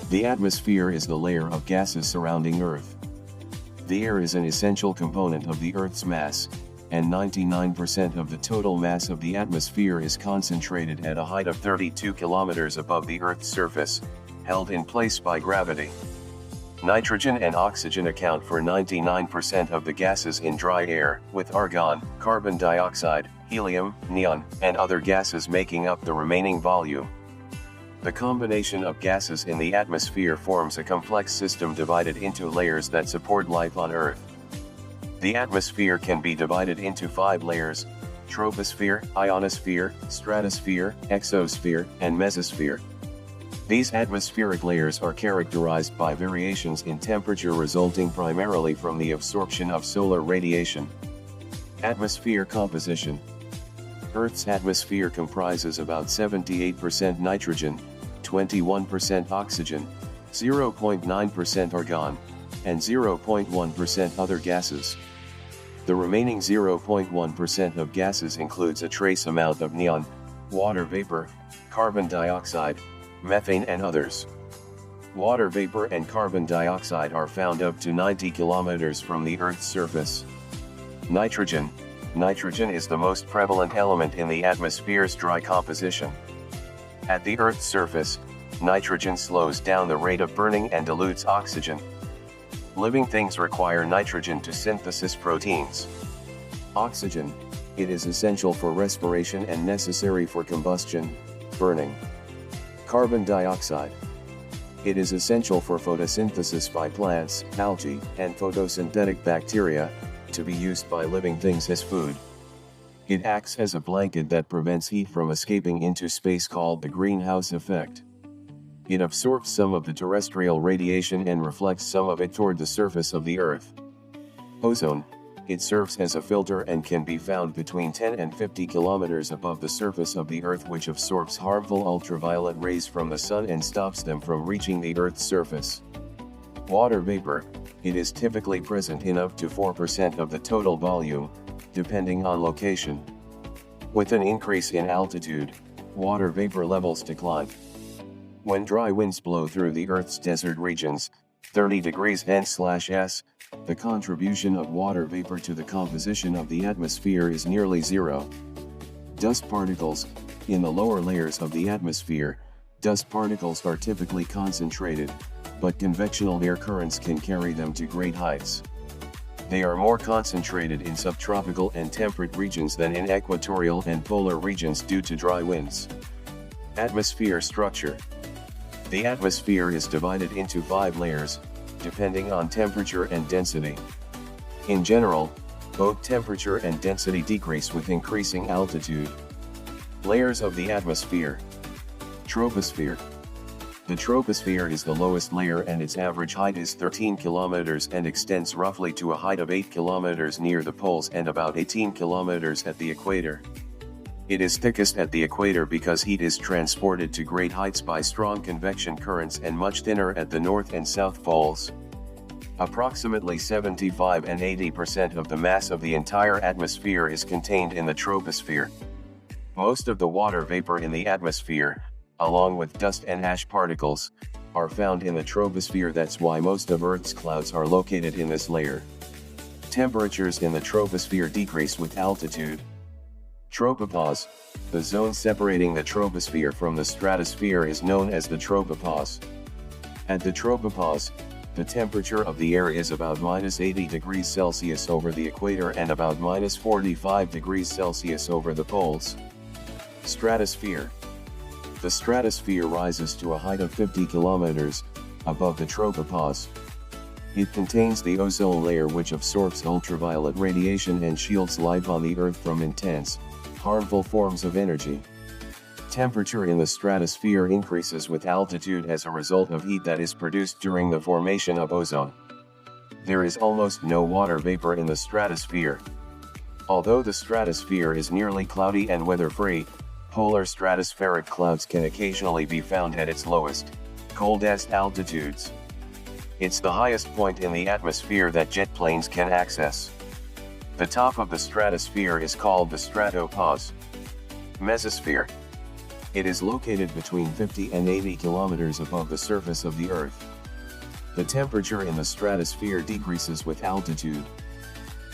The atmosphere is the layer of gases surrounding Earth. The air is an essential component of the Earth's mass, and 99% of the total mass of the atmosphere is concentrated at a height of 32 kilometers above the Earth's surface, held in place by gravity. Nitrogen and oxygen account for 99% of the gases in dry air, with argon, carbon dioxide, helium, neon, and other gases making up the remaining volume. The combination of gases in the atmosphere forms a complex system divided into layers that support life on Earth. The atmosphere can be divided into 5 layers: troposphere, ionosphere, stratosphere, exosphere, and mesosphere. These atmospheric layers are characterized by variations in temperature resulting primarily from the absorption of solar radiation. Atmosphere composition. Earth's atmosphere comprises about 78% nitrogen, 21% oxygen, 0.9% argon, and 0.1% other gases. The remaining 0.1% of gases includes a trace amount of neon, water vapor, carbon dioxide, methane and others. Water vapor and carbon dioxide are found up to 90 kilometers from the Earth's surface. Nitrogen. Nitrogen is the most prevalent element in the atmosphere's dry composition. At the Earth's surface, nitrogen slows down the rate of burning and dilutes oxygen. Living things require nitrogen to synthesize proteins. Oxygen. It is essential for respiration and necessary for combustion, burning. Carbon dioxide. It is essential for photosynthesis by plants, algae, and photosynthetic bacteria, to be used by living things as food. It acts as a blanket that prevents heat from escaping into space, called the greenhouse effect. It absorbs some of the terrestrial radiation and reflects some of it toward the surface of the Earth. Ozone. It serves as a filter and can be found between 10 and 50 kilometers above the surface of the Earth, which absorbs harmful ultraviolet rays from the sun and stops them from reaching the Earth's surface. Water vapor. It is typically present in up to 4% of the total volume, depending on location. With an increase in altitude, water vapor levels decline. When dry winds blow through the Earth's desert regions, 30 degrees N/S, the contribution of water vapor to the composition of the atmosphere is nearly zero. Dust particles. In the lower layers of the atmosphere, dust particles are typically concentrated, but convectional air currents can carry them to great heights. They are more concentrated in subtropical and temperate regions than in equatorial and polar regions due to dry winds. Atmosphere structure. The atmosphere is divided into 5 layers, depending on temperature and density. In general, both temperature and density decrease with increasing altitude. Layers of the atmosphere. Troposphere. The troposphere is the lowest layer and its average height is 13 kilometers and extends roughly to a height of 8 kilometers near the poles and about 18 kilometers at the equator. It is thickest at the equator because heat is transported to great heights by strong convection currents, and much thinner at the north and south poles. Approximately 75 and 80% of the mass of the entire atmosphere is contained in the troposphere. Most of the water vapor in the atmosphere, along with dust and ash particles, are found in the troposphere. That's why most of Earth's clouds are located in this layer. Temperatures in the troposphere decrease with altitude. Tropopause. The zone separating the troposphere from the stratosphere is known as the tropopause. At the tropopause, the temperature of the air is about -80 degrees Celsius over the equator and about -45 degrees Celsius over the poles. Stratosphere. The stratosphere rises to a height of 50 kilometers above the tropopause. It contains the ozone layer, which absorbs ultraviolet radiation and shields life on the Earth from intense, harmful forms of energy. Temperature in the stratosphere increases with altitude as a result of heat that is produced during the formation of ozone. There is almost no water vapor in the stratosphere. Although the stratosphere is nearly cloudy and weather-free, polar stratospheric clouds can occasionally be found at its lowest, coldest altitudes. It's the highest point in the atmosphere that jet planes can access. The top of the stratosphere is called the stratopause. Mesosphere. It is located between 50 and 80 kilometers above the surface of the Earth. The temperature in the stratosphere decreases with altitude.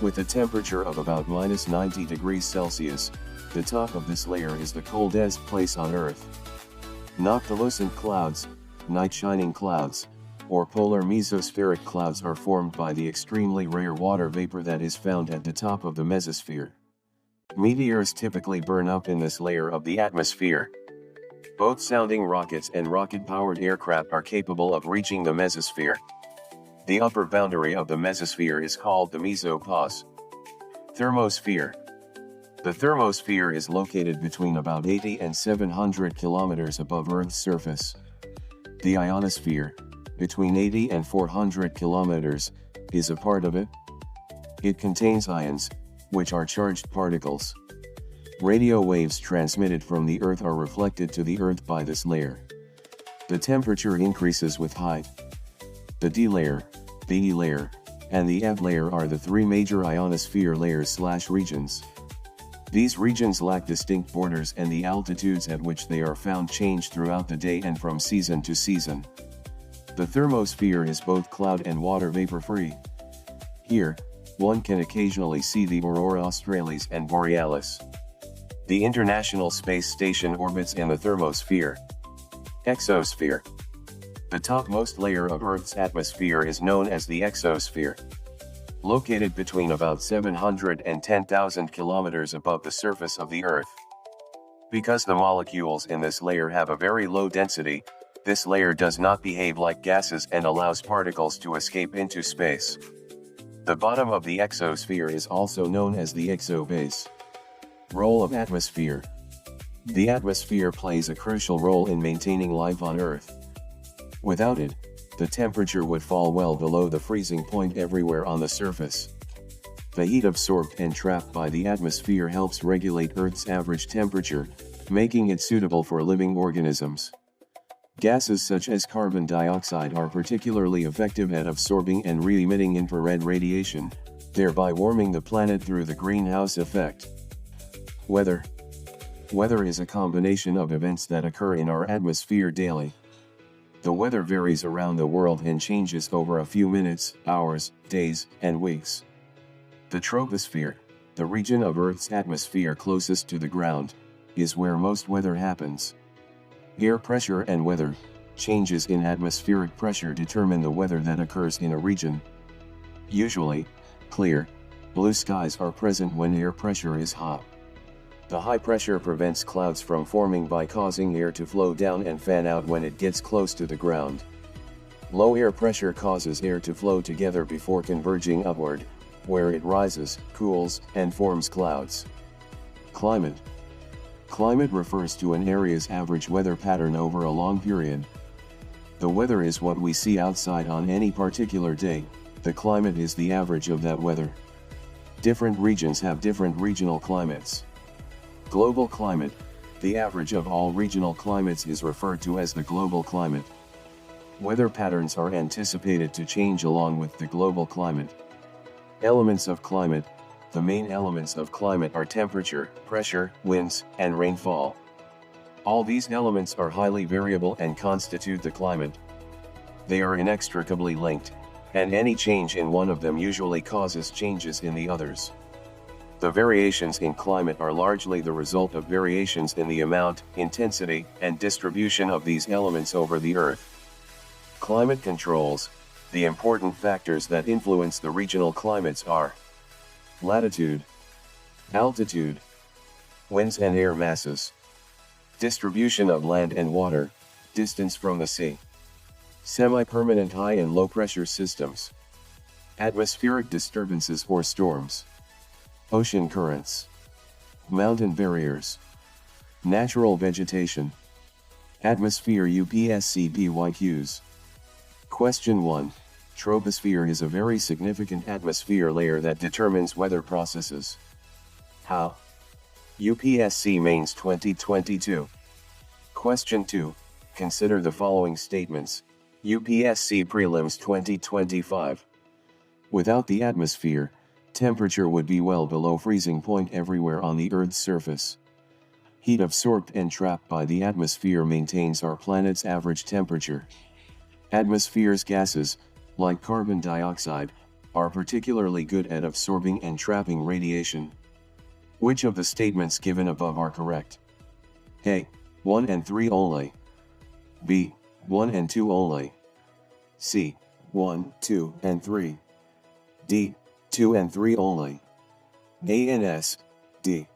With a temperature of about minus 90 degrees Celsius, the top of this layer is the coldest place on Earth. Noctilucent clouds, night-shining clouds, or polar mesospheric clouds are formed by the extremely rare water vapor that is found at the top of the mesosphere. Meteors typically burn up in this layer of the atmosphere. Both sounding rockets and rocket-powered aircraft are capable of reaching the mesosphere. The upper boundary of the mesosphere is called the mesopause. Thermosphere. The thermosphere is located between about 80 and 700 kilometers above Earth's surface. The ionosphere, between 80 and 400 kilometers, is a part of it. It contains ions, which are charged particles. Radio waves transmitted from the Earth are reflected to the Earth by this layer. The temperature increases with height. The D layer, the E layer, and the F layer are the three major ionosphere layers/regions. These regions lack distinct borders, and the altitudes at which they are found change throughout the day and from season to season. The thermosphere is both cloud and water vapor free. Here, one can occasionally see the aurora australis and borealis. The International Space Station orbits in the thermosphere. Exosphere. The topmost layer of Earth's atmosphere is known as the exosphere. Located between about 710,000 kilometers above the surface of the Earth. Because the molecules in this layer have a very low density, this layer does not behave like gases and allows particles to escape into space. The bottom of the exosphere is also known as the exobase. Role of atmosphere. The atmosphere plays a crucial role in maintaining life on Earth. Without it, the temperature would fall well below the freezing point everywhere on the surface. The heat absorbed and trapped by the atmosphere helps regulate Earth's average temperature, making it suitable for living organisms. Gases such as carbon dioxide are particularly effective at absorbing and re-emitting infrared radiation, thereby warming the planet through the greenhouse effect. Weather. Weather is a combination of events that occur in our atmosphere daily. The weather varies around the world and changes over a few minutes, hours, days, and weeks. The troposphere, the region of Earth's atmosphere closest to the ground, is where most weather happens. Air pressure and weather changes in atmospheric pressure determine the weather that occurs in a region. Usually, clear, blue skies are present when air pressure is high. The high pressure prevents clouds from forming by causing air to flow down and fan out when it gets close to the ground. Low air pressure causes air to flow together before converging upward, where it rises, cools, and forms clouds. Climate. Climate refers to an area's average weather pattern over a long period. The weather is what we see outside on any particular day. The climate is the average of that weather. Different regions have different regional climates. Global climate, the average of all regional climates, is referred to as the global climate. Weather patterns are anticipated to change along with the global climate. Elements of climate. The main elements of climate are temperature, pressure, winds, and rainfall. All these elements are highly variable and constitute the climate. They are inextricably linked, and any change in one of them usually causes changes in the others. The variations in climate are largely the result of variations in the amount, intensity, and distribution of these elements over the Earth. Climate controls. The important factors that influence the regional climates are latitude, altitude, winds and air masses, distribution of land and water, distance from the sea, semi-permanent high and low pressure systems, atmospheric disturbances or storms, ocean currents, mountain barriers, natural vegetation. Atmosphere UPSC PYQs. Question 1. Troposphere is a very significant atmosphere layer that determines weather processes. How? UPSC Mains 2022. Question 2. Consider the following statements. UPSC Prelims 2025. Without the atmosphere, temperature would be well below freezing point everywhere on the Earth's surface. Heat absorbed and trapped by the atmosphere maintains our planet's average temperature. Atmosphere's gases, like carbon dioxide, are particularly good at absorbing and trapping radiation. Which of the statements given above are correct? A. 1 and 3 only. B. 1 and 2 only. C. 1, 2, and 3. D. 2 and 3 only. A and S. D.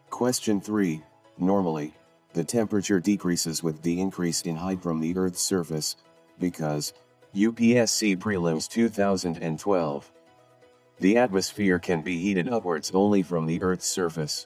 Question 3. Normally, the temperature decreases with the increase in height from the Earth's surface, because UPSC Prelims 2012. The atmosphere can be heated upwards only from the Earth's surface.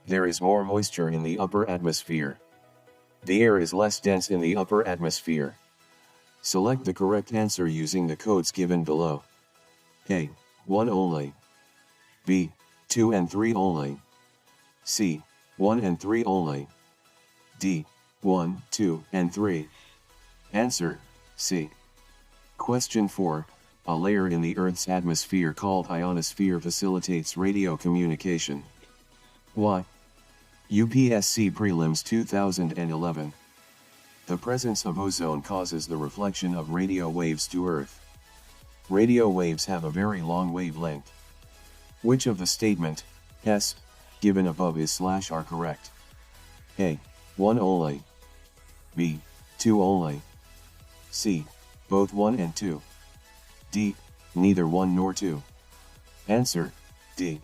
There is more moisture in the upper atmosphere. The air is less dense in the upper atmosphere. Select the correct answer using the codes given below. A. 1 only. B. 2 and 3 only. C. 1 and 3 only. D. 1, 2, and 3. Answer, C. Question 4. A layer in the Earth's atmosphere called ionosphere facilitates radio communication. Why? UPSC Prelims 2011. The presence of ozone causes the reflection of radio waves to Earth. Radio waves have a very long wavelength. Which of the statement, S, given above is / are correct? A. 1 only. B. 2 only. C. Both 1 and 2. D. Neither 1 nor 2. Answer, D.